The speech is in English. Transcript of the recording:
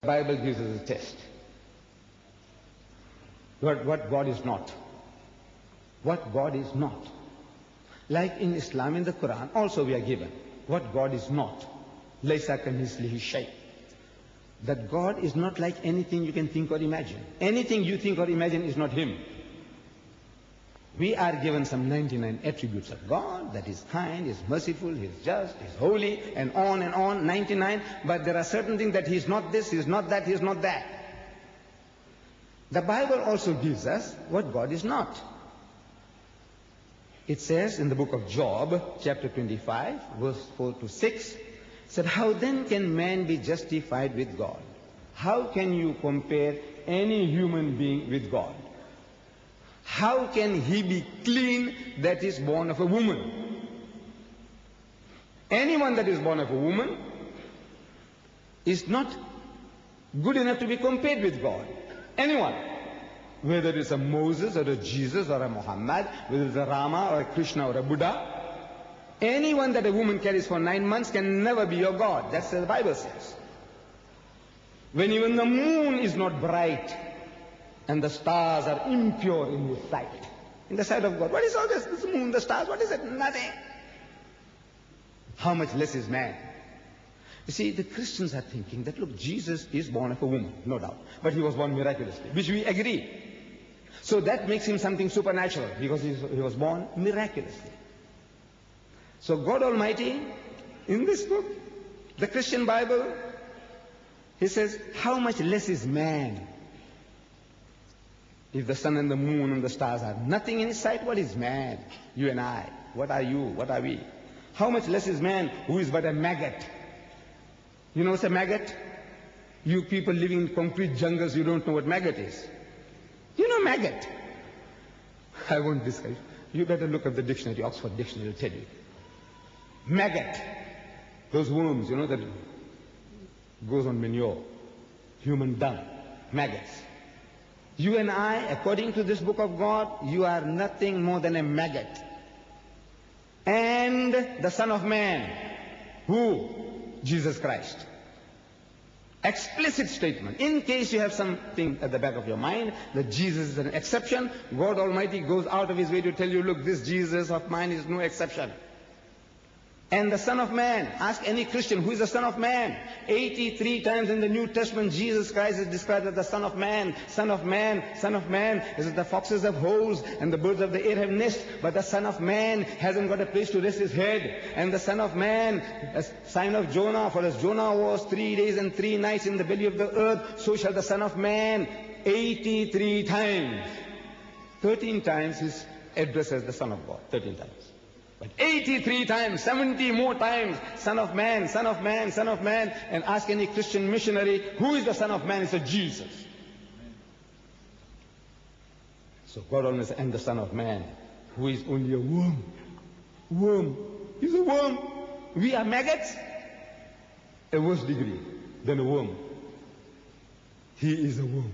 The Bible gives us a test. What God is not. What God is not. Like in Islam, in the Quran, also we are given what God is not. Laysa kamithlihi shay. That God is not like anything you can think or imagine. Anything you think or imagine is not Him. We are given some 99 attributes of God, that is kind, is merciful, He is just, He is holy, and on, 99. But there are certain things that He is not this, He is not that, He is not that. The Bible also gives us what God is not. It says in the book of Job, chapter 25, verse 4 to 6, said, how then can man be justified with God? How can you compare any human being with God? How can he be clean that is born of a woman? Anyone that is born of a woman is not good enough to be compared with God. Anyone. Whether it's a Moses or a Jesus or a Muhammad, whether it's a Rama or a Krishna or a Buddha, anyone that a woman carries for 9 months can never be your God. That's what the Bible says. When even the moon is not bright and the stars are impure in His sight, in the sight of God. What is all this? This moon, the stars, what is it? Nothing. How much less is man? You see, the Christians are thinking that, look, Jesus is born of a woman, no doubt. But He was born miraculously, which we agree. So that makes Him something supernatural, because He was born miraculously. So God Almighty, in this book, the Christian Bible, He says, how much less is man? If the sun and the moon and the stars are nothing in His sight, what is man? You and I. What are you? What are we? How much less is man who is but a maggot? You know what's a maggot? You people living in concrete jungles, you don't know what maggot is. You know maggot. I won't describe. You better look at the dictionary, Oxford Dictionary will tell you. Maggot. Those worms, you know, that goes on manure. Human dung. Maggots. You and I, according to this book of God, you are nothing more than a maggot. And the Son of Man. Who? Jesus Christ. Explicit statement. In case you have something at the back of your mind that Jesus is an exception, God Almighty goes out of His way to tell you, look, this Jesus of mine is no exception. And the Son of Man, ask any Christian, who is the Son of Man? 83 times in the New Testament, Jesus Christ is described as the Son of Man, Son of Man, Son of Man. This is the foxes have holes and the birds of the air have nests, but the Son of Man hasn't got a place to rest His head. And the Son of Man, a sign of Jonah, for as Jonah was 3 days and 3 nights in the belly of the earth, so shall the Son of Man. 83 times. 13 times He's addressed as the Son of God. 13 times. But 83 times, 70 more times, Son of Man, Son of Man, Son of Man. And ask any Christian missionary, who is the Son of Man? It's a Jesus. So God only says, and the Son of Man, who is only a worm. Worm. He's a worm. We are maggots. A worse degree than a worm. He is a worm.